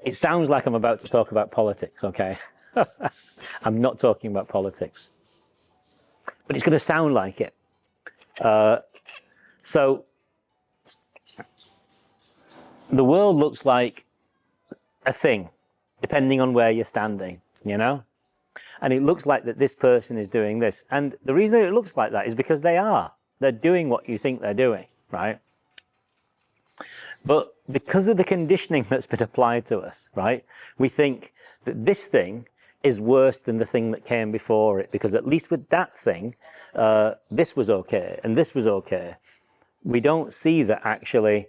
It sounds like I'm about to talk about politics, okay? I'm not talking about politics. But it's going to sound like it. So, the world looks like a thing, depending on where you're standing, you know? And it looks like that this person is doing this. And the reason that it looks like that is because they are. They're doing what you think they're doing, right? But because of the conditioning that's been applied to us, right, we think that this thing is worse than the thing that came before it, because at least with that thing, this was okay, and this was okay. We don't see that actually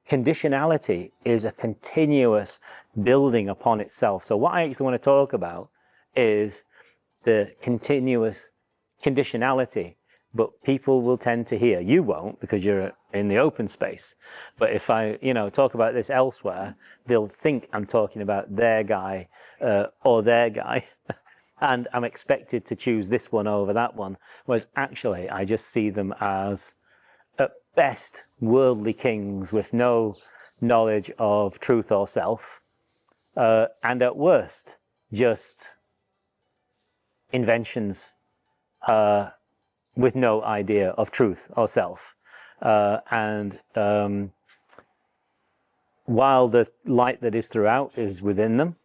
conditionality is a continuous building upon itself. So what I actually want to talk about is the continuous conditionality, but people will tend to hear. You won't, because you're in the open space. But if I, talk about this elsewhere, they'll think I'm talking about their guy or their guy. And I'm expected to choose this one over that one. Whereas actually, I just see them as, at best, worldly kings with no knowledge of truth or self. And at worst, just inventions with no idea of truth or self. And while the light that is throughout is within them,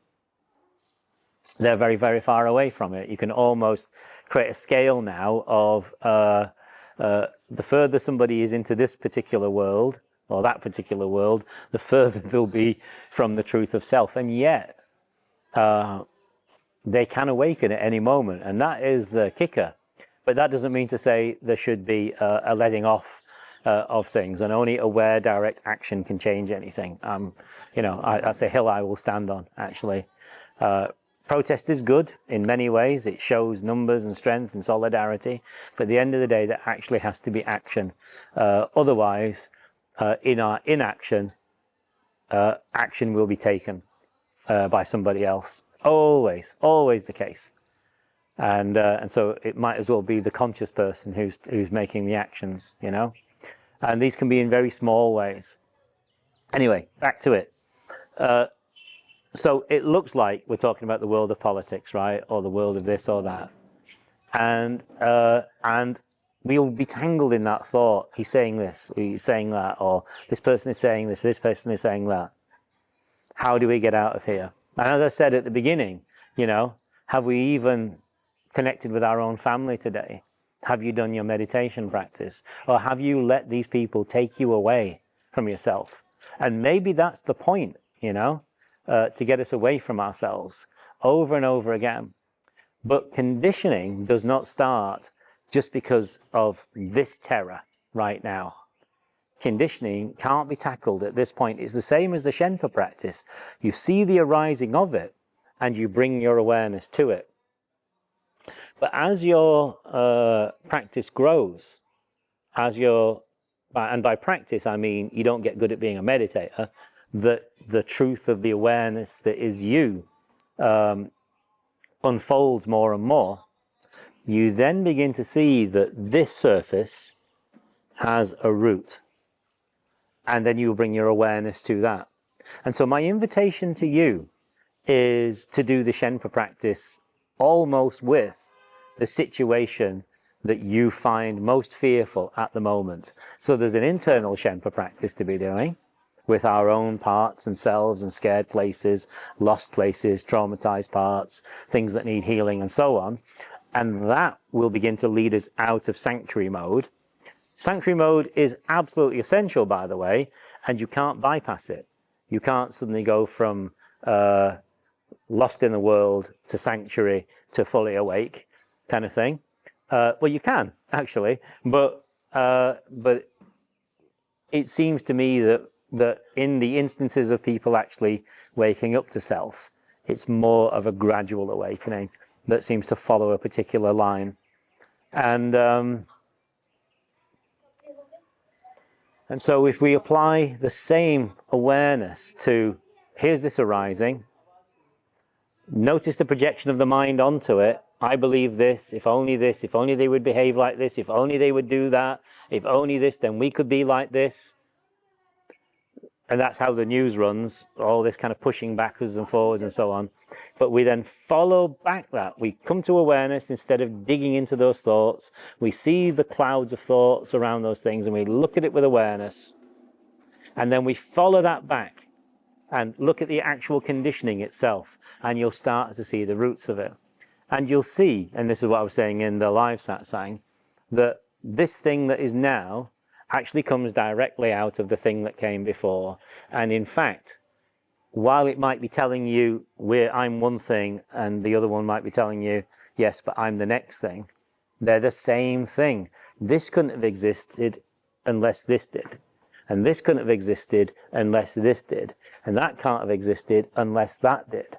they're very, very far away from it. You can almost create a scale now of the further somebody is into this particular world, or that particular world, the further they'll be from the truth of self. And yet, they can awaken at any moment, and that is the kicker. But that doesn't mean to say there should be a letting off of things, and only aware direct action can change anything. That's a hill I will stand on, actually. Protest is good in many ways. It shows numbers and strength and solidarity. But at the end of the day, there actually has to be action. Otherwise, in our inaction, action will be taken by somebody else. Always the case. And so it might as well be the conscious person who's making the actions, And these can be in very small ways. Anyway, back to it. So it looks like we're talking about the world of politics, right? Or the world of this or that. And we'll be tangled in that thought. He's saying this, he's saying that, or this person is saying this person is saying that. How do we get out of here? And as I said at the beginning, have we even connected with our own family today? Have you done your meditation practice? Or have you let these people take you away from yourself? And maybe that's the point, to get us away from ourselves over and over again. But conditioning does not start just because of this terror right now. Conditioning can't be tackled at this point. It's the same as the Shenpa practice. You see the arising of it and you bring your awareness to it. But as your practice grows, and by practice I mean you don't get good at being a meditator, the truth of the awareness that is you unfolds more and more, you then begin to see that this surface has a root. And then you bring your awareness to that. And so my invitation to you is to do the Shenpa practice almost with the situation that you find most fearful at the moment. So there's an internal Shenpa practice to be doing with our own parts and selves and scared places, lost places, traumatized parts, things that need healing and so on. And that will begin to lead us out of sanctuary mode. Sanctuary mode is absolutely essential, by the way, and you can't bypass it. You can't suddenly go from lost in the world to sanctuary to fully awake kind of thing. Well, you can, actually, but it seems to me that in the instances of people actually waking up to self, it's more of a gradual awakening that seems to follow a particular line. And so if we apply the same awareness to, here's this arising, notice the projection of the mind onto it. I believe this, if only they would behave like this, if only they would do that, if only this, then we could be like this. and that's how the news runs, all this kind of pushing backwards and forwards and so on. But we then follow back that. We come to awareness instead of digging into those thoughts. We see the clouds of thoughts around those things and we look at it with awareness. And then we follow that back and look at the actual conditioning itself. And you'll start to see the roots of it. And you'll see, and this is what I was saying in the live satsang, that this thing that is now actually comes directly out of the thing that came before. And in fact, while it might be telling you I'm one thing and the other one might be telling you, yes, but I'm the next thing, they're the same thing. This couldn't have existed unless this did. And this couldn't have existed unless this did. And that can't have existed unless that did.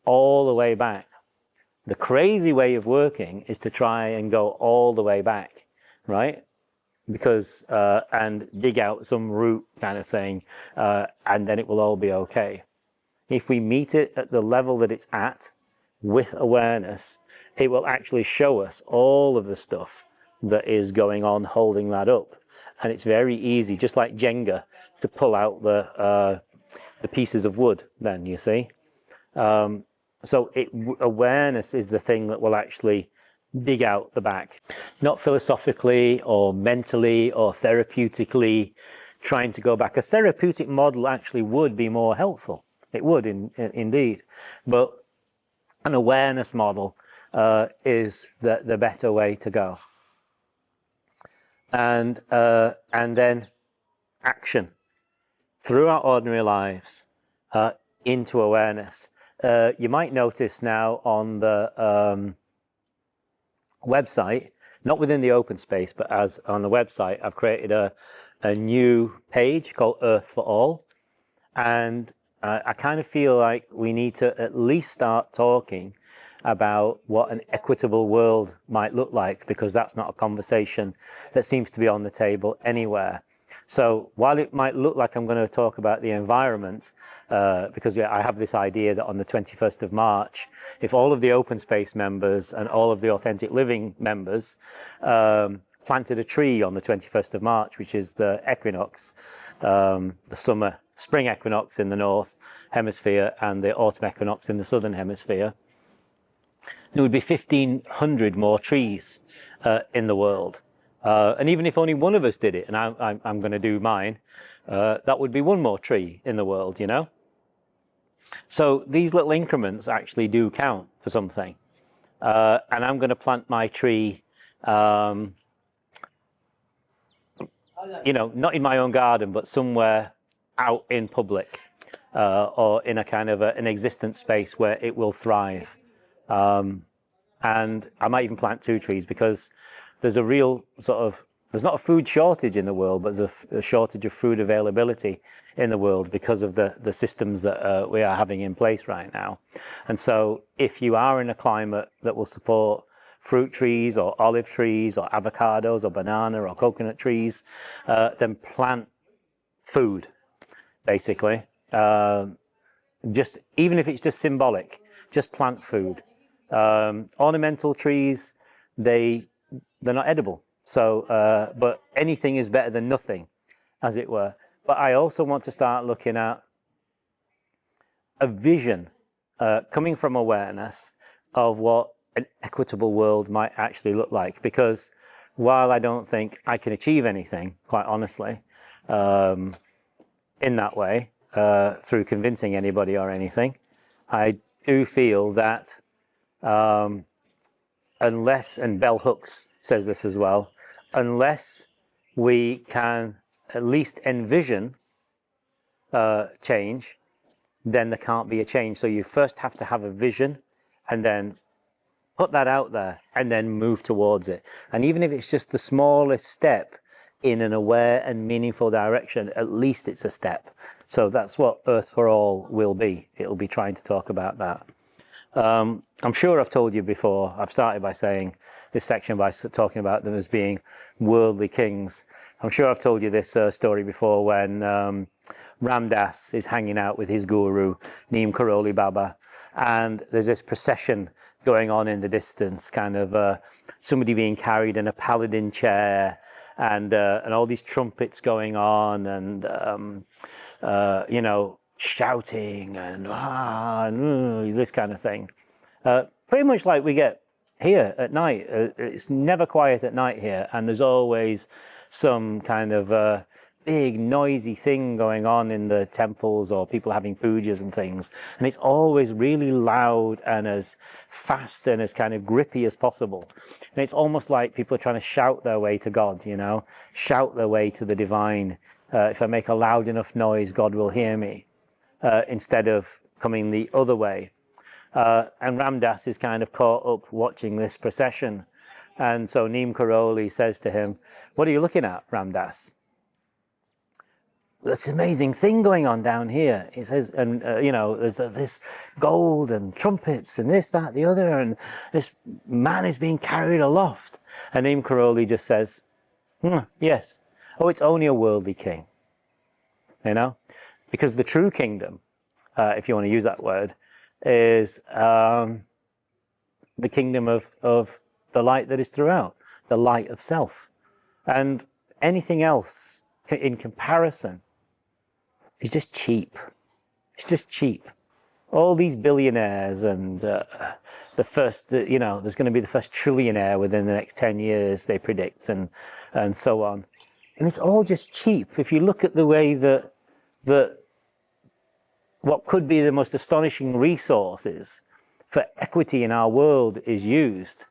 All the way back. The crazy way of working is to try and go all the way back, right? Because, and dig out some root kind of thing, and then it will all be okay. If we meet it at the level that it's at, with awareness, it will actually show us all of the stuff that is going on holding that up. And it's very easy, just like Jenga, to pull out the pieces of wood then, you see. So awareness is the thing that will actually dig out the back. Not philosophically or mentally or therapeutically trying to go back. A therapeutic model actually would be more helpful. It would indeed. But an awareness model is the better way to go. And then action through our ordinary lives into awareness. You might notice now on the website, not within the open space, but as on the website, I've created a new page called Earth for All. And I kind of feel like we need to at least start talking about what an equitable world might look like, because that's not a conversation that seems to be on the table anywhere. So while it might look like I'm going to talk about the environment, because I have this idea that on the 21st of March, if all of the Open Space members and all of the Authentic Living members planted a tree on the 21st of March, which is the equinox, the spring equinox in the north hemisphere and the autumn equinox in the southern hemisphere, there would be 1,500 more trees in the world. And even if only one of us did it, and I'm going to do mine, that would be one more tree in the world, you know? So these little increments actually do count for something. And I'm going to plant my tree, you know, not in my own garden, but somewhere out in public, or in a kind of an existent space where it will thrive. And I might even plant 2 trees, because there's a real there's not a food shortage in the world, but there's a shortage of food availability in the world because of the systems that we are having in place right now. And so if you are in a climate that will support fruit trees or olive trees or avocados or banana or coconut trees, then plant food, basically. Just even if it's just symbolic, just plant food. Ornamental trees, they're not edible. So, but anything is better than nothing, as it were. But I also want to start looking at a vision coming from awareness of what an equitable world might actually look like. Because while I don't think I can achieve anything, quite honestly, in that way, through convincing anybody or anything, I do feel that unless, and Bell Hooks says this as well, unless we can at least envision change, then there can't be a change. So you first have to have a vision and then put that out there and then move towards it. And even if it's just the smallest step in an aware and meaningful direction, at least it's a step. So that's what Earth for All will be. It'll be trying to talk about that. I'm sure I've told you before, I've started by saying this section by talking about them as being worldly kings. I'm sure I've told you this story before when Ram Dass is hanging out with his guru, Neem Karoli Baba, and there's this procession going on in the distance, kind of somebody being carried in a paladin chair, and all these trumpets going on, and you know, shouting and this kind of thing. Pretty much like we get here at night. It's never quiet at night here, and there's always some kind of big noisy thing going on in the temples, or people having pujas and things, and it's always really loud and as fast and as kind of grippy as possible. And it's almost like people are trying to shout their way to God, you know, shout their way to the divine. If I make a loud enough noise, God will hear me, instead of coming the other way. And Ram Dass is kind of caught up watching this procession, and so Neem Karoli says to him, "What are you looking at, Ram Dass?" "This amazing thing going on down here," he says, "and you know, there's this gold and trumpets and this, that, the other, and this man is being carried aloft." And Neem Karoli just says, "Yes. Oh, it's only a worldly king." You know, because the true kingdom, if you want to use that word, is the kingdom of the light that is throughout, the light of self, and anything else in comparison is just cheap. It's just cheap. All these billionaires and you know, there's going to be the first trillionaire within the next 10 years, they predict, and so on. And it's all just cheap. If you look at the way that what could be the most astonishing resources for equity in our world is used,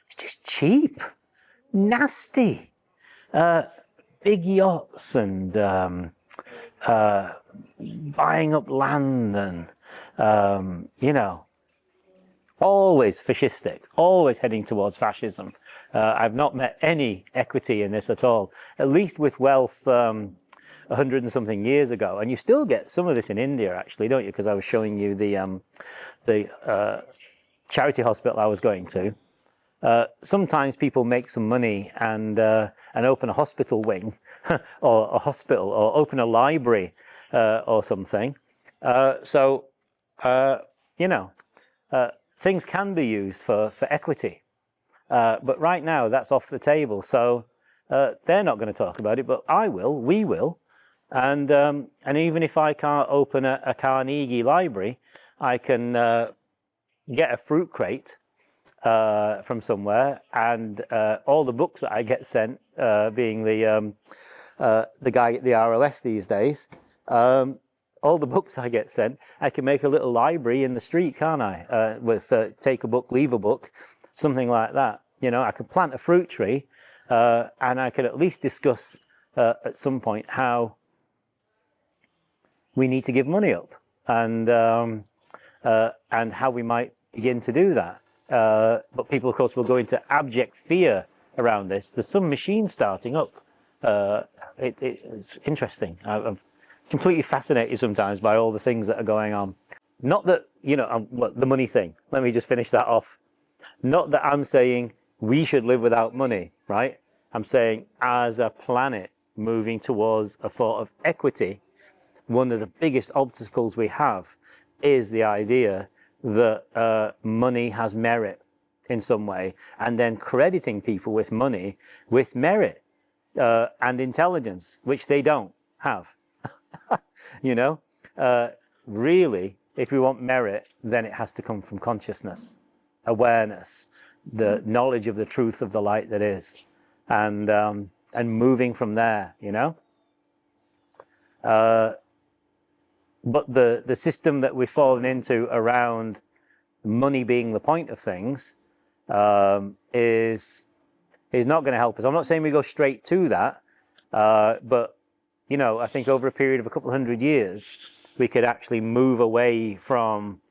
it's just cheap, nasty. Big yachts and buying up land, and you know, always fascistic, always heading towards fascism. I've not met any equity in this at all, at least with wealth 100 and something years ago. And you still get some of this in India, actually, don't you? Because I was showing you the charity hospital I was going to. Sometimes people make some money and open a hospital wing, or a hospital, or open a library, or something. You know, things can be used for equity, but right now that's off the table. So they're not going to talk about it, but I will. We will. And even if I can't open a Carnegie library, I can get a fruit crate from somewhere, and all the books that I get sent, being the guy at the RLF these days, all the books I get sent, I can make a little library in the street, can't I? With take a book, leave a book, something like that. You know, I could plant a fruit tree, and I could at least discuss at some point how we need to give money up, and how we might begin to do that. But people, of course, will go into abject fear around this. There's some machine starting up. It's interesting. I'm completely fascinated sometimes by all the things that are going on. Not that, you know, the money thing. Let me just finish that off. Not that I'm saying we should live without money, right? I'm saying as a planet moving towards a thought of equity, one of the biggest obstacles we have is the idea that money has merit in some way, and then crediting people with money with merit and intelligence, which they don't have. You know, really, if we want merit, then it has to come from consciousness, awareness, the knowledge of the truth of the light that is, and moving from there, you know. But the system that we've fallen into around money being the point of things is not going to help us. I'm not saying we go straight to that, but you know, I think over a period of a couple of 100 years, we could actually move away from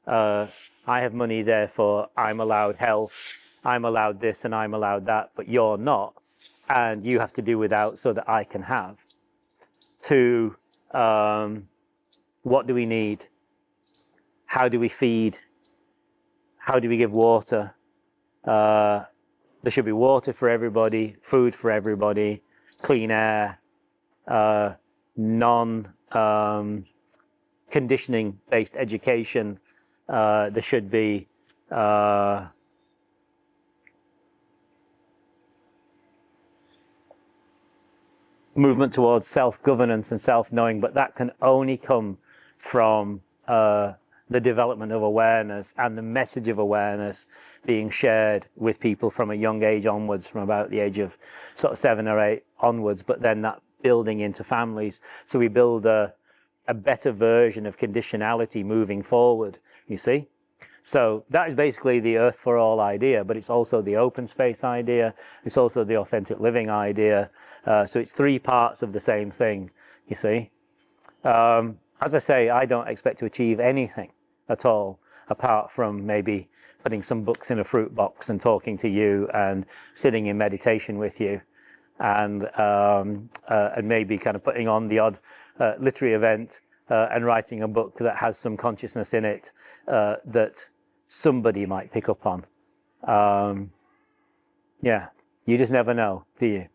I have money, therefore I'm allowed health, I'm allowed this, and I'm allowed that, but you're not, and you have to do without so that I can have, to what do we need? How do we feed? How do we give water? There should be water for everybody, food for everybody, clean air, non-conditioning based education. There should be movement towards self-governance and self-knowing, but that can only come from the development of awareness and the message of awareness being shared with people from a young age onwards, from about the age of sort of 7 or 8 onwards, but then that building into families. So we build a better version of conditionality moving forward, you see. So that is basically the Earth for All idea, but it's also the open space idea. It's also the authentic living idea. So it's 3 parts of the same thing, you see. As I say, I don't expect to achieve anything at all, apart from maybe putting some books in a fruit box and talking to you and sitting in meditation with you, and maybe kind of putting on the odd literary event and writing a book that has some consciousness in it that somebody might pick up on. Yeah, you just never know, do you?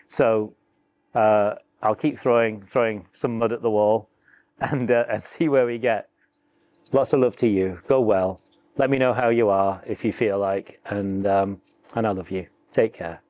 So I'll keep throwing some mud at the wall and see where we get. Lots of love to you. Go well. Let me know how you are if you feel like, and I love you. Take care.